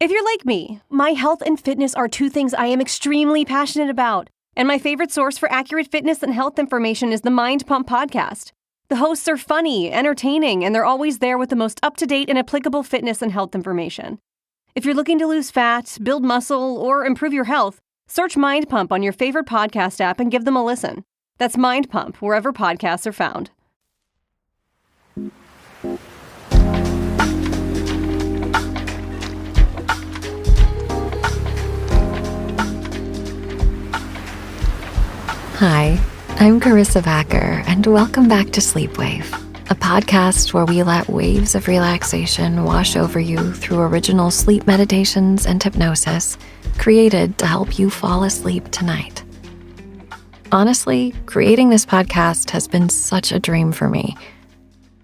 If you're like me, my health and fitness are two things I am extremely passionate about, and my favorite source for accurate fitness and health information is the Mind Pump podcast. The hosts are funny, entertaining, and they're always there with the most up-to-date and applicable fitness and health information. If you're looking to lose fat, build muscle, or improve your health, search Mind Pump on your favorite podcast app and give them a listen. That's Mind Pump, wherever podcasts are found. Hi, I'm Karissa Vacker, and welcome back to Sleep Wave, a podcast where we let waves of relaxation wash over you through original sleep meditations and hypnosis created to help you fall asleep tonight. Honestly, creating this podcast has been such a dream for me.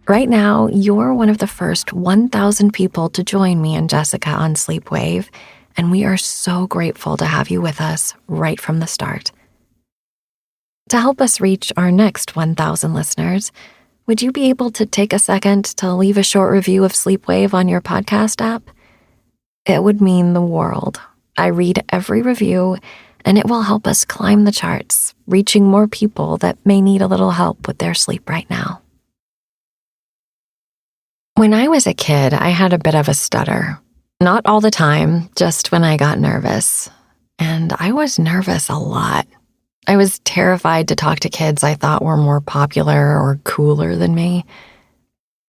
Right now, you're one of the first 1,000 people to join me and Jessica on Sleep Wave, and we are so grateful to have you with us right from the start. To help us reach our next 1,000 listeners, would you be able to take a second to leave a short review of Sleep Wave on your podcast app? It would mean the world. I read every review, and it will help us climb the charts, reaching more people that may need a little help with their sleep right now. When I was a kid, I had a bit of a stutter. Not all the time, just when I got nervous. And I was nervous a lot. I was terrified to talk to kids I thought were more popular or cooler than me.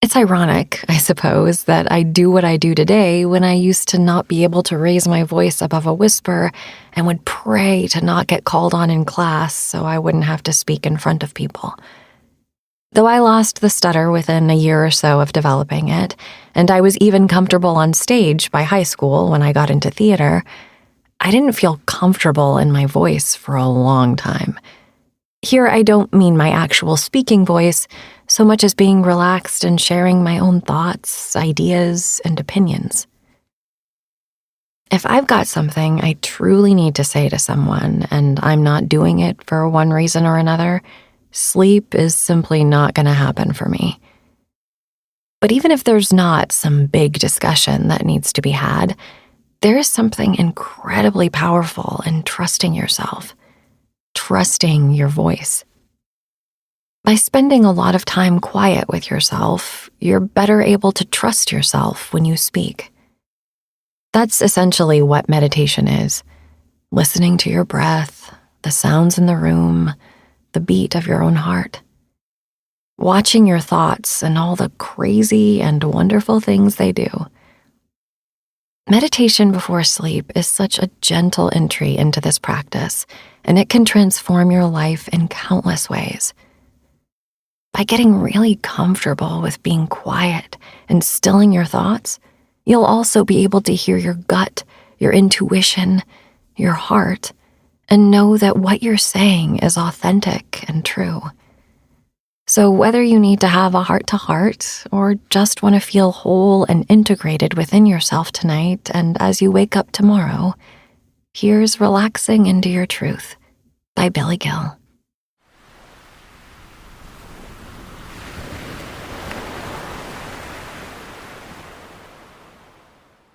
It's ironic, I suppose, that I do what I do today when I used to not be able to raise my voice above a whisper and would pray to not get called on in class so I wouldn't have to speak in front of people. Though I lost the stutter within a year or so of developing it, and I was even comfortable on stage by high school when I got into theater, I didn't feel comfortable in my voice for a long time. Here, I don't mean my actual speaking voice, so much as being relaxed and sharing my own thoughts, ideas, and opinions. If I've got something I truly need to say to someone, and I'm not doing it for one reason or another, sleep is simply not going to happen for me. But even if there's not some big discussion that needs to be had, there is something incredibly powerful in trusting yourself, trusting your voice. By spending a lot of time quiet with yourself, you're better able to trust yourself when you speak. That's essentially what meditation is: listening to your breath, the sounds in the room, the beat of your own heart. Watching your thoughts and all the crazy and wonderful things they do. Meditation before sleep is such a gentle entry into this practice, and it can transform your life in countless ways. By getting really comfortable with being quiet and stilling your thoughts, you'll also be able to hear your gut, your intuition, your heart, and know that what you're saying is authentic and true. So whether you need to have a heart-to-heart or just want to feel whole and integrated within yourself tonight and as you wake up tomorrow, here's Relaxing into Your Truth by Billy Gill.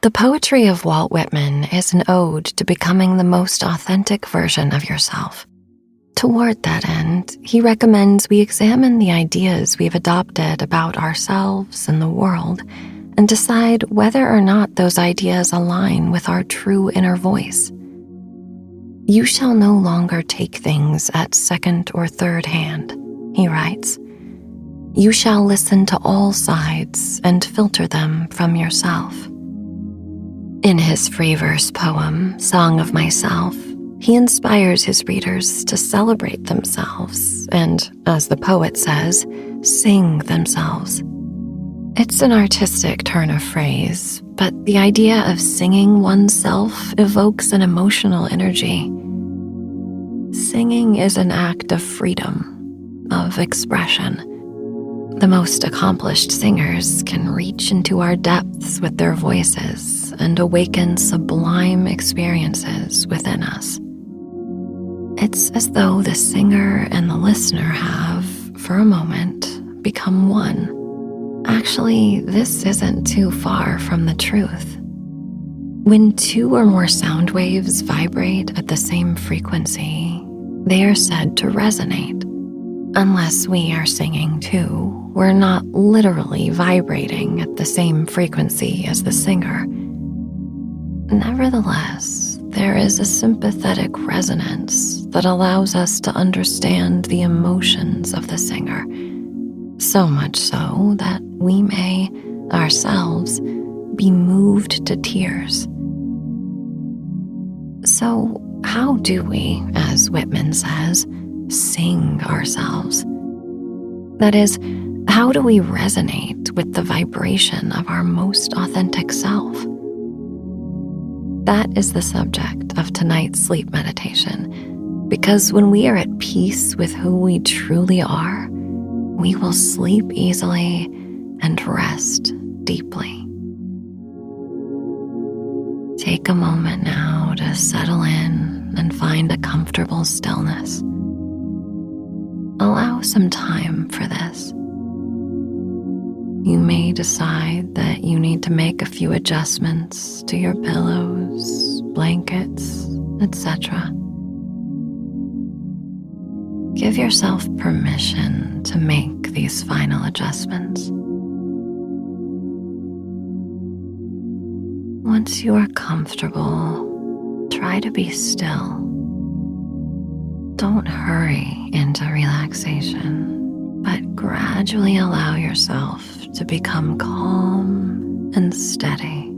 The poetry of Walt Whitman is an ode to becoming the most authentic version of yourself. Toward that end, he recommends we examine the ideas we've adopted about ourselves and the world and decide whether or not those ideas align with our true inner voice. You shall no longer take things at second or third hand, he writes. You shall listen to all sides and filter them from yourself. In his free verse poem, Song of Myself, he inspires his readers to celebrate themselves and, as the poet says, sing themselves. It's an artistic turn of phrase, but the idea of singing oneself evokes an emotional energy. Singing is an act of freedom, of expression. The most accomplished singers can reach into our depths with their voices and awaken sublime experiences within us. It's as though the singer and the listener have, for a moment, become one. Actually, this isn't too far from the truth. When two or more sound waves vibrate at the same frequency, they are said to resonate. Unless we are singing too, we're not literally vibrating at the same frequency as the singer. Nevertheless, there is a sympathetic resonance that allows us to understand the emotions of the singer, so much so that we may, ourselves, be moved to tears. So, how do we, as Whitman says, sing ourselves? That is, how do we resonate with the vibration of our most authentic self? That is the subject of tonight's sleep meditation, because when we are at peace with who we truly are, we will sleep easily and rest deeply. Take a moment now to settle in and find a comfortable stillness. Allow some time for this. You may decide that you need to make a few adjustments to your pillows, blankets, etc. Give yourself permission to make these final adjustments. Once you are comfortable, try to be still. Don't hurry into relaxation, but gradually allow yourself to become calm and steady.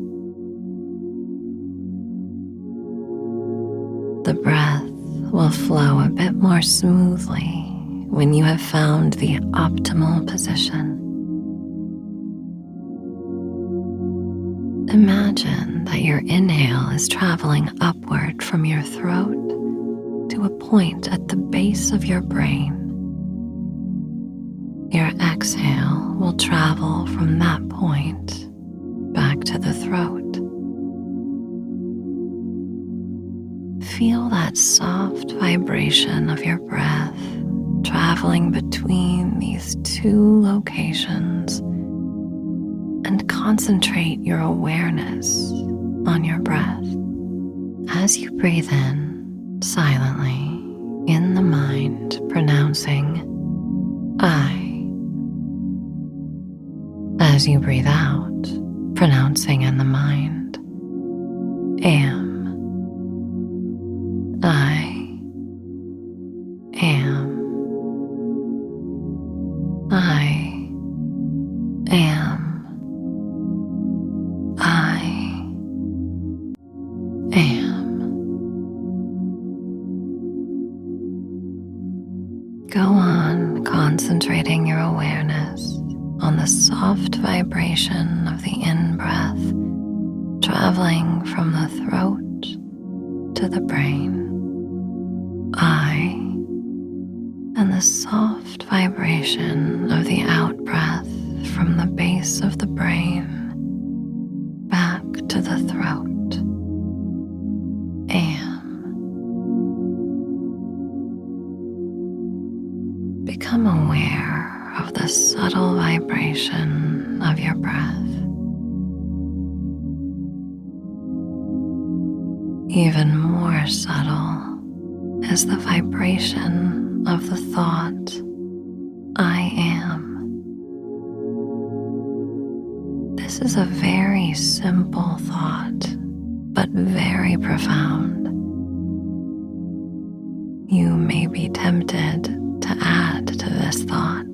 The breath will flow a bit more smoothly when you have found the optimal position. Imagine that your inhale is traveling upward from your throat to a point at the base of your brain. Your exhale will travel from that point back to the throat. Feel that soft vibration of your breath traveling between these two locations, and concentrate your awareness on your breath. As you breathe in silently in the mind, pronouncing I. As you breathe out, pronouncing in the mind am. I am. I am. I am. Go on concentrating your awareness on the soft vibration of the in-breath traveling from the throat to the brain. I, and the soft vibration of the out-breath from the base of the brain back to the throat. Become aware of the subtle vibration of your breath. Even more subtle is the vibration of the thought, I am. This is a very simple thought, but very profound. You may be tempted to add to this thought.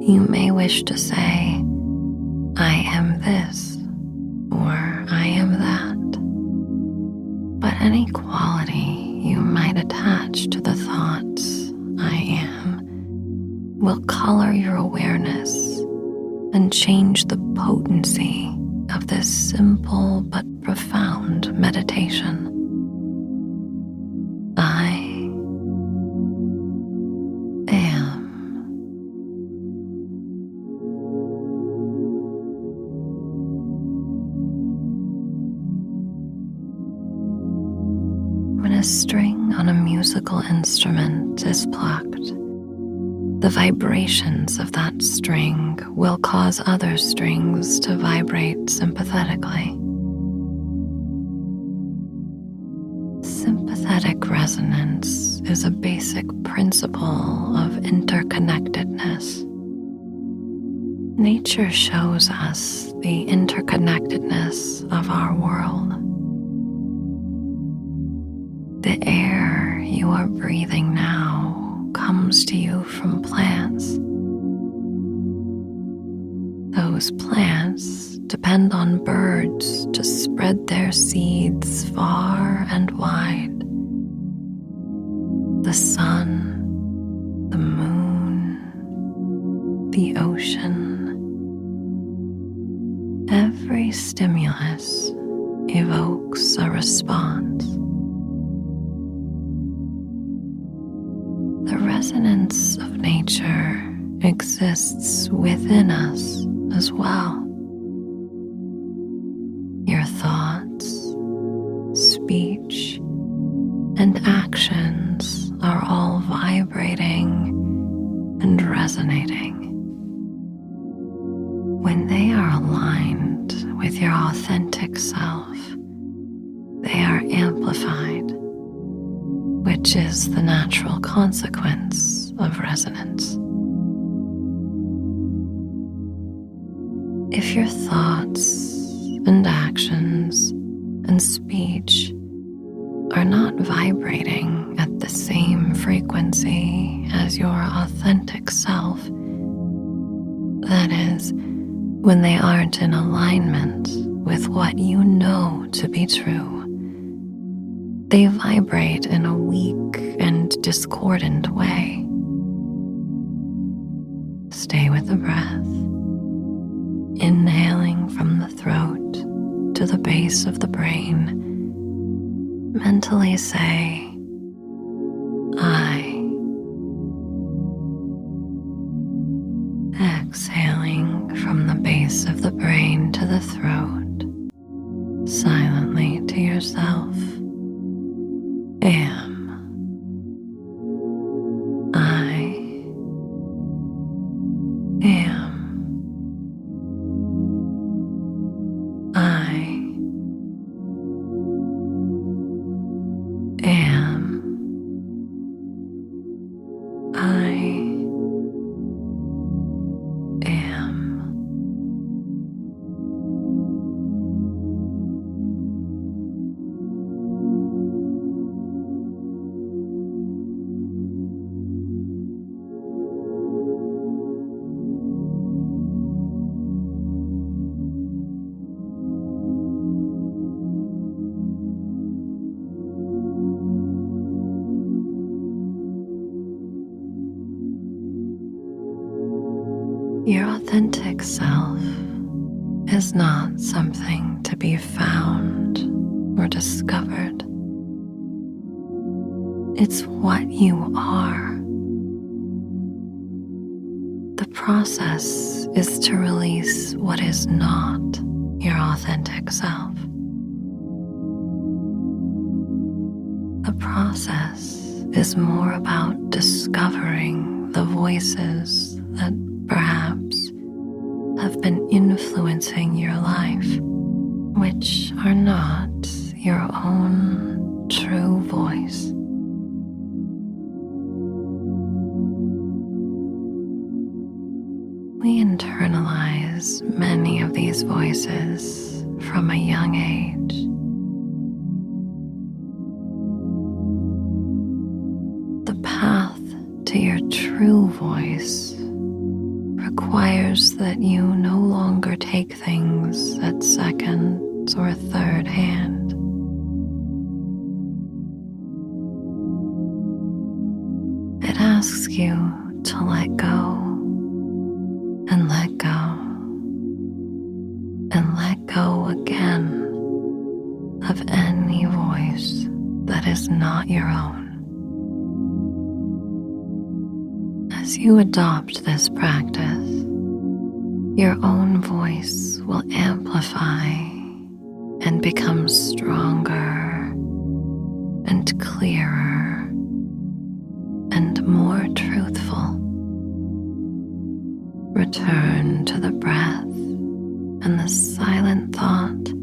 You may wish to say, I am this, or I am that. But any quality you might attach to the thoughts, I am, will color your awareness and change the potency of this simple but profound meditation. I am. When a string on a musical instrument is plucked, The vibrations of that string will cause other strings to vibrate sympathetically. Sympathetic resonance is a basic principle of interconnectedness. Nature shows us the interconnectedness of our world. The air you are breathing now comes to you from plants. Those plants depend on birds to spread their seeds far and wide. The sun, the moon, the ocean. Every stimulus evokes a response. The resonance of nature exists within us as well. Your thoughts, speech, and actions are all vibrating and resonating. When they are aligned with your authentic self, they are amplified, which is the natural consequence of resonance. If your thoughts and actions and speech are not vibrating at the same frequency as your authentic self, that is, when they aren't in alignment with what you know to be true, they vibrate in a weak and discordant way. Stay with the breath, inhaling from the throat to the base of the brain. Mentally say, I. Exhaling from the base of the brain to the throat, silently to yourself. Am. I am. I am. I am. Your authentic self is not something to be found or discovered. It's what you are. The process is to release what is not your authentic self. The process is more about discovering the voices that perhaps have been influencing your life, which are not your own true voice. We internalize many of these voices from a young age. The path to your true voice requires that you no longer take things at second or third hand. It asks you to let go and let go and let go again of any voice that is not your own. As you adopt this practice, your own voice will amplify and become stronger and clearer and more truthful. constant thought.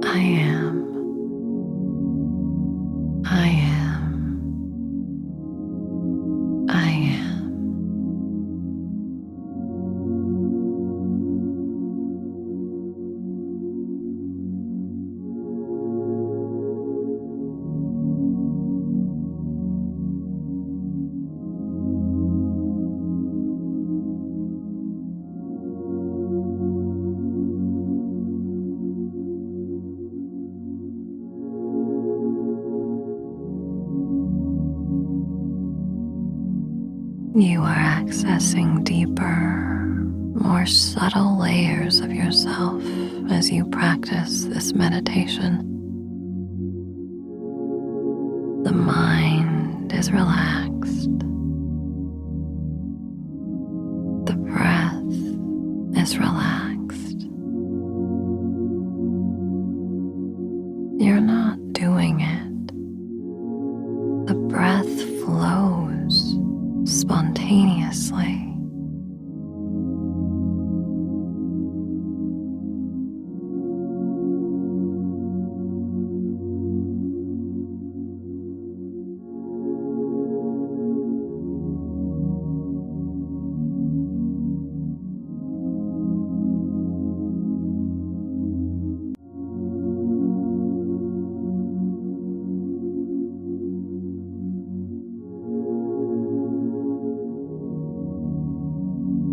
I am. I am. I am. You are accessing deeper, more subtle layers of yourself as you practice this meditation. The mind is relaxed. The breath is relaxed. You're not doing it. The breath flows spontaneously.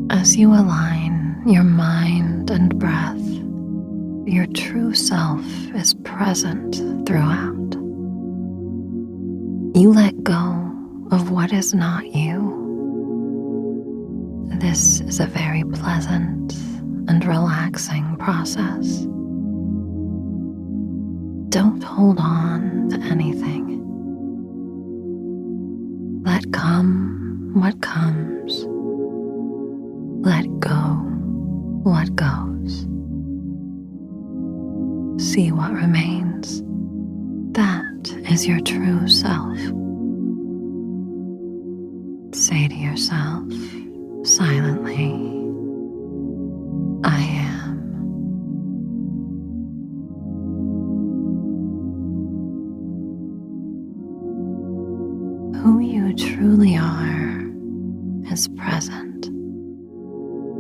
As you align your mind and breath, your true self is present throughout. You let go of what is not you. This is a very pleasant and relaxing process. Don't hold on to anything. Let come what comes. Let go what goes. See what remains. That is your true self. Say to yourself silently, I am. Who you truly are is present.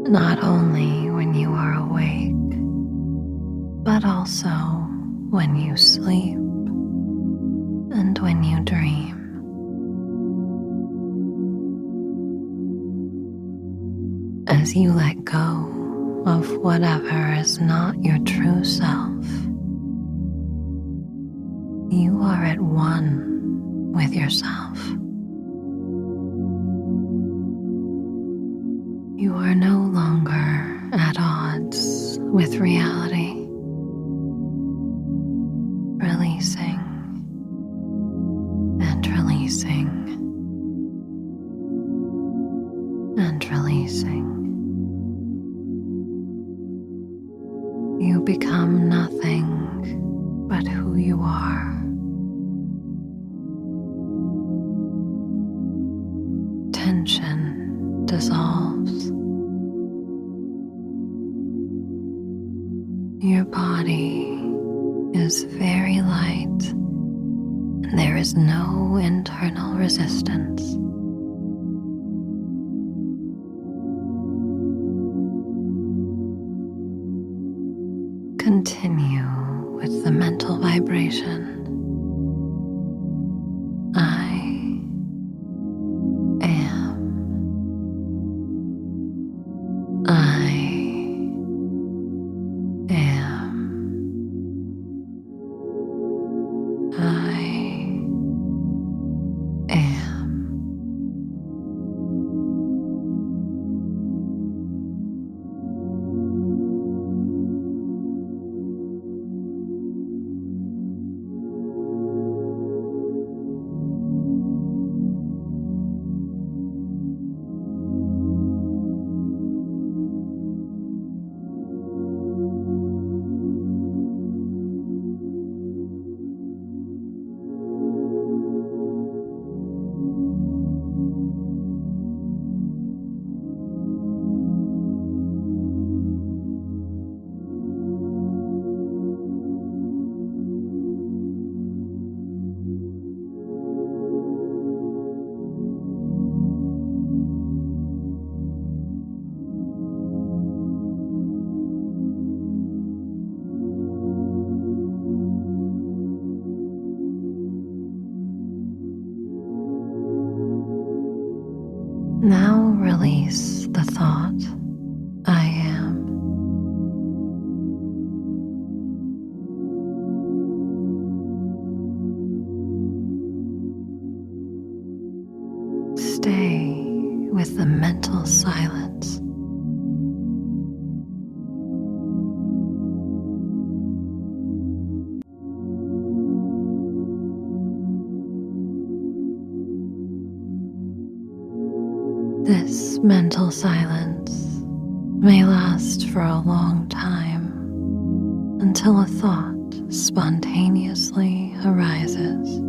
Not only when you are awake, but also when you sleep and when you dream. As you let go of whatever is not your true self, you are at one with yourself. You are no longer at odds with reality. Releasing and releasing and releasing. You become nothing but who you are. Tension dissolves. Your body is very light, and there is no internal resistance. Continue with the mental vibration. I am. I am. I am. mental silence may last for a long time until a thought spontaneously arises.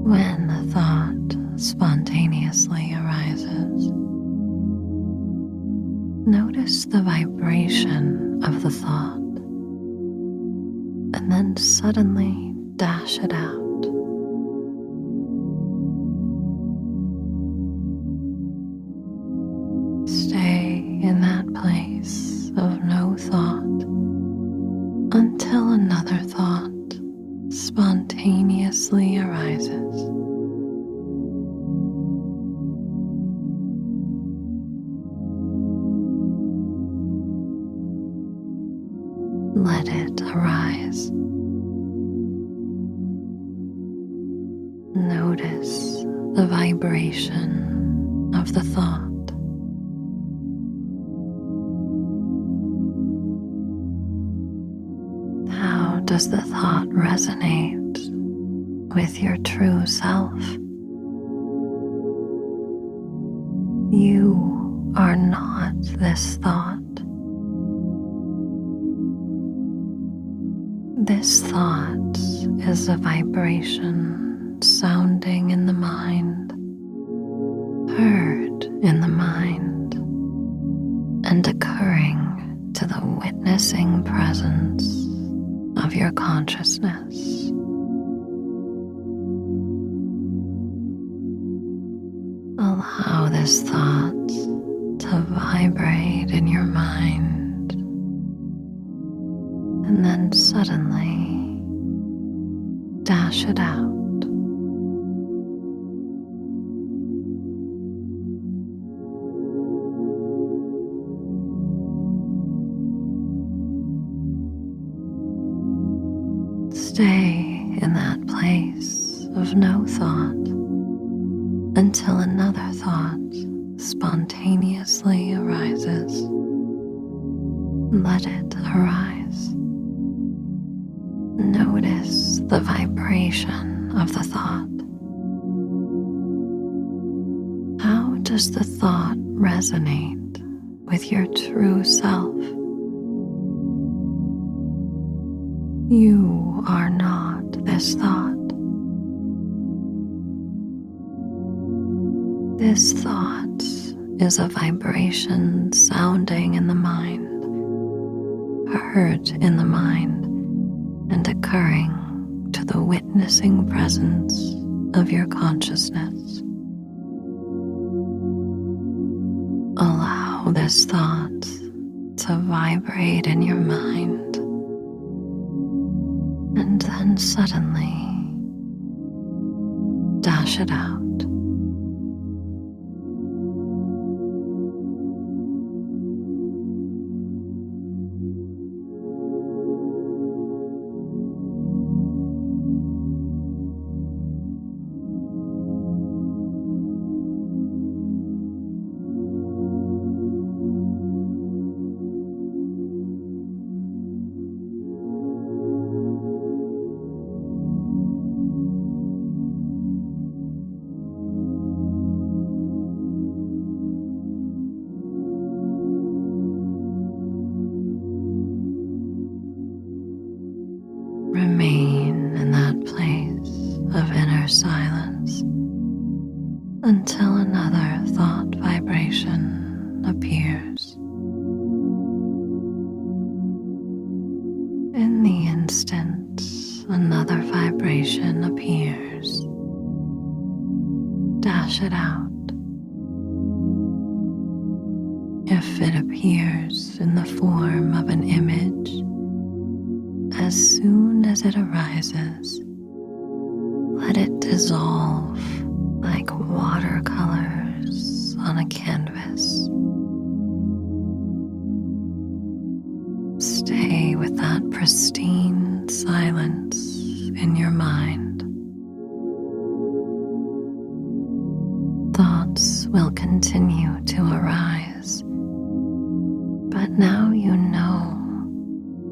When the thought spontaneously arises, notice the vibration of the thought and then suddenly dash it out. Stay in that place of no thought until another thought spontaneously arises. Let it arise. Notice the vibration of the thought. How does the thought resonate with your true self? You are not this thought. This thought is a vibration sounding in the mind, heard in the mind, and occurring to the witnessing presence of your consciousness. Allow this thought to vibrate in your mind, and then suddenly dash it out. Stay in that place of no thought until another thought spontaneously arises. Let it arise. Notice the vibration of the thought. How does the thought resonate with your true self? You are not this thought. This thought is a vibration sounding in the mind, heard in the mind, and occurring to the witnessing presence of your consciousness. Allow this thought to vibrate in your mind, and then suddenly dash it out. Remain in that place of inner silence until another thought vibration appears. In the instant another vibration appears, dash it out. If it appears in the form of an image, as soon as it arises, let it dissolve like watercolors on a canvas. Stay with that pristine silence in your mind. Thoughts will continue to arise, but now you know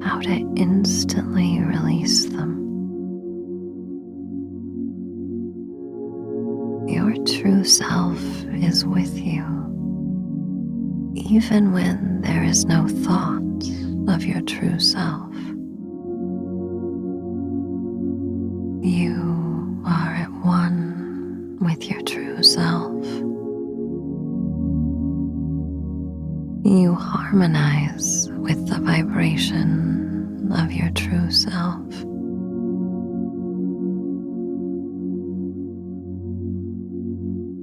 how to instantly release them. self is with you, even when there is no thought of your true self. You are at one with your true self. You harmonize with the vibration of your true self.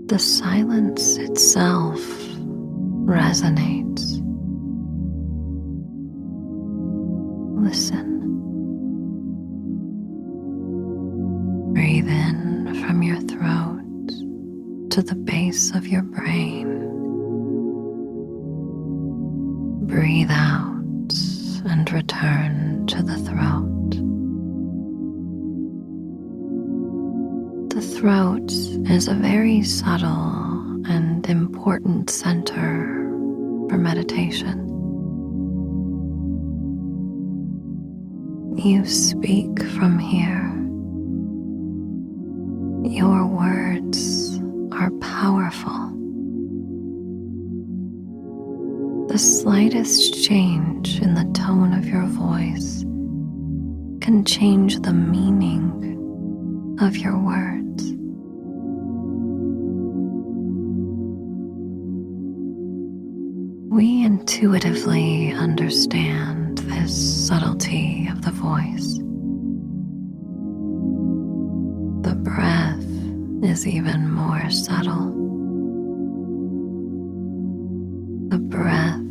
The silence itself resonates. Listen. Breathe in from your throat to the base of your brain. Breathe out and return to the throat. The throat is a very subtle and important center for meditation. You speak from here. Your words are powerful. The slightest change in the tone of your voice can change the meaning of your words. We intuitively understand this subtlety of the voice. The breath is even more subtle. The breath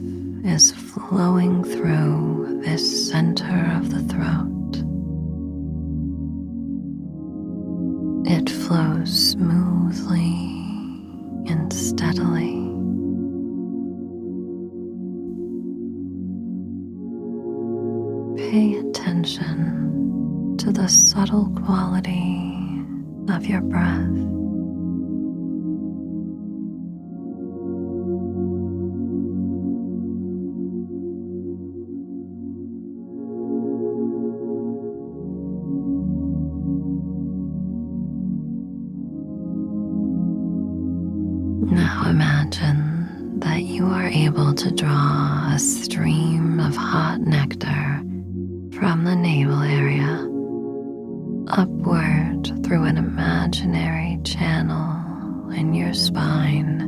is flowing through this center of the throat. It flows smoothly and steadily. Pay attention to the subtle quality of your breath. Now imagine that you are able to draw a stream of hot nectar from the navel area upward through an imaginary channel in your spine,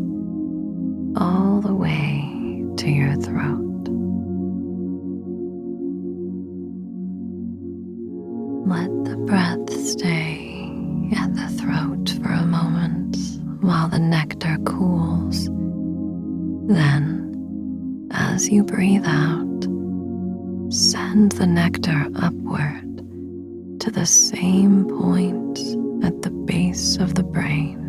all the way to your throat. Let the breath stay at the throat for a moment while the nectar cools. Then, as you breathe out, send the nectar upward to the same point at the base of the brain.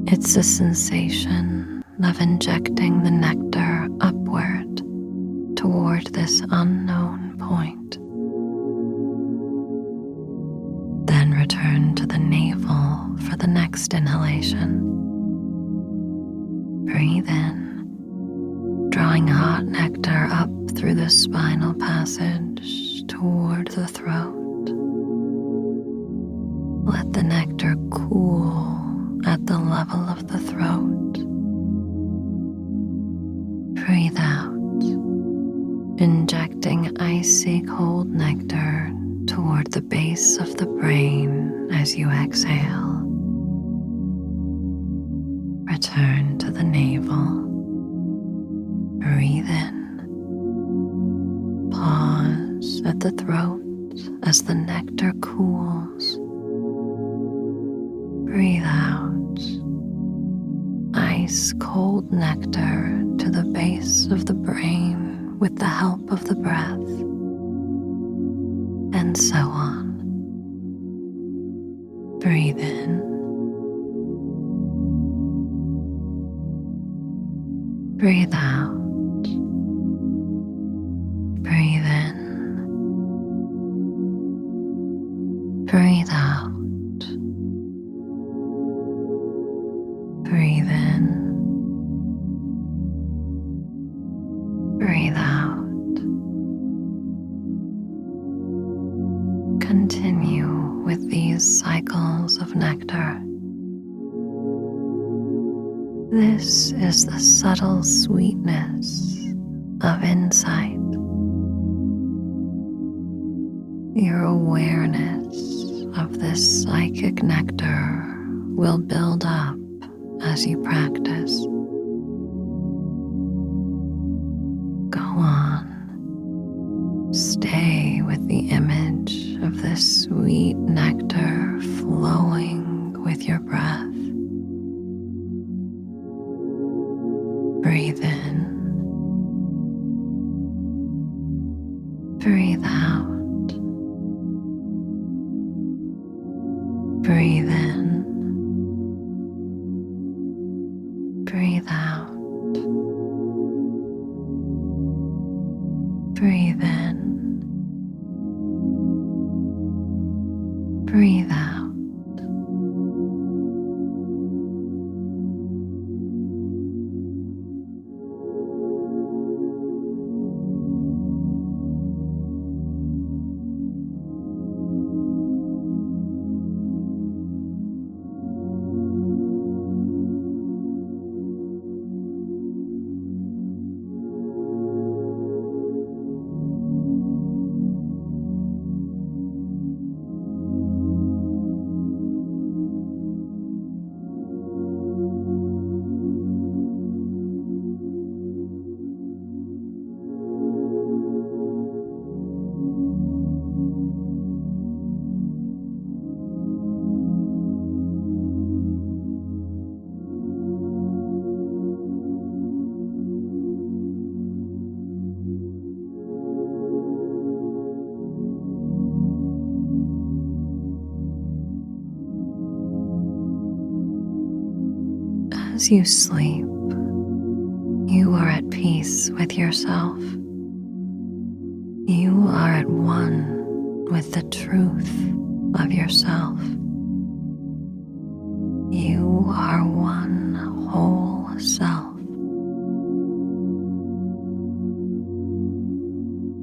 It's a sensation of injecting the nectar upward toward this unknown point. Then return to the navel for the next inhalation. Breathe in, drawing hot nectar up through the spinal passage toward the throat. Let the nectar cool at the level of the throat. Breathe out, injecting icy cold nectar toward the base of the brain as you exhale. Return to the navel. Breathe in. Pause at the throat as the nectar cools. Breathe out. Ice cold nectar to the base of the brain with the help of the breath. And so on. Breathe in. Breathe out. Breathe in. Breathe out. Breathe in. Breathe out. Continue with these cycles particles of nectar. This is the subtle sweetness of insight. Your awareness of this psychic nectar will build up as you practice. Go on. Stay with the image of this sweet nectar flowing with your breath. Breathe in. Breathe out. Breathe in. Breathe out. Breathe in. Breathe out. As you sleep, you are at peace with yourself. You are at one with the truth of yourself. You are one whole self.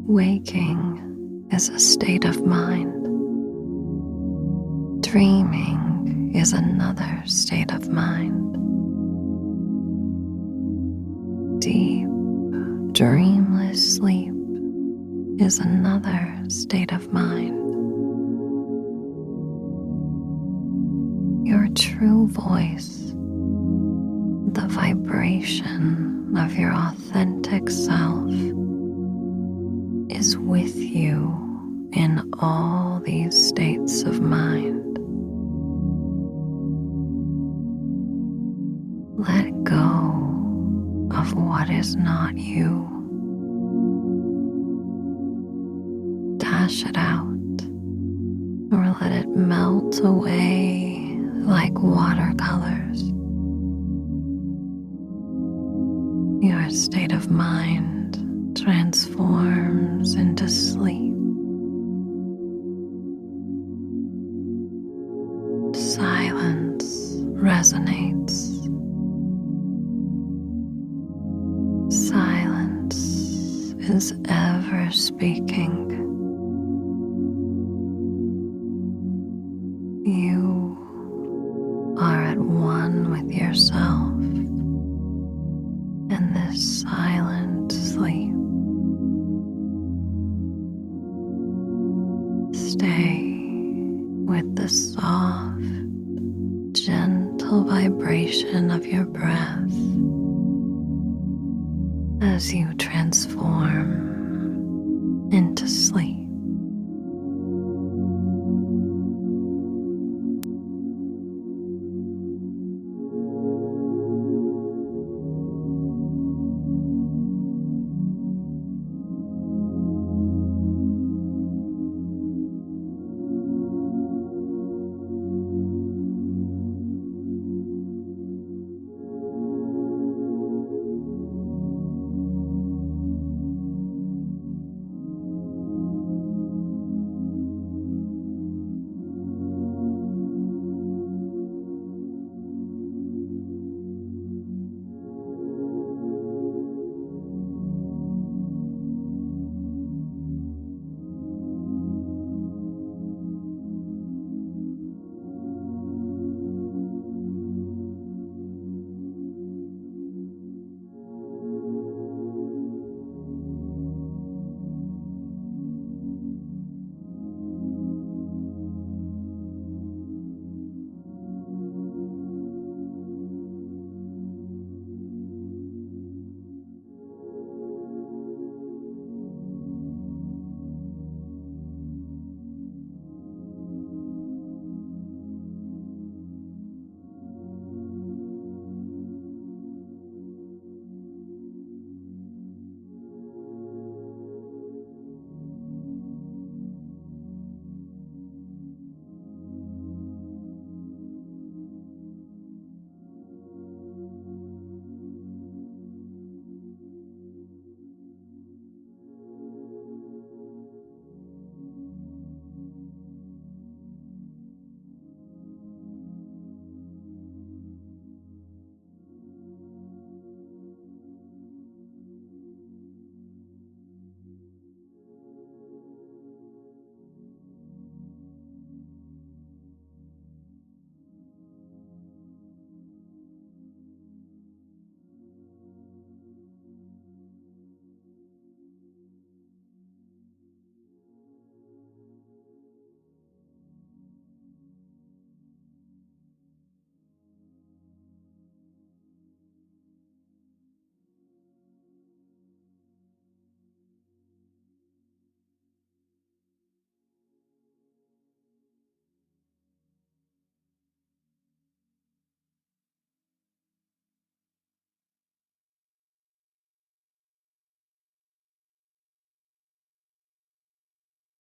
Waking is a state of mind. Dreaming is another state of mind. Deep, dreamless sleep is another state of mind. Your true voice, the vibration of your authentic self, is with you in all these states of mind. Let go of what is not you. Dash it out, or let it melt away like watercolors. Your state of mind transforms into sleep. Silence resonates. Silence is ever speaking. You are at one with yourself in this silent sleep. Stay with the soft, gentle vibration of your breath as you transform into sleep.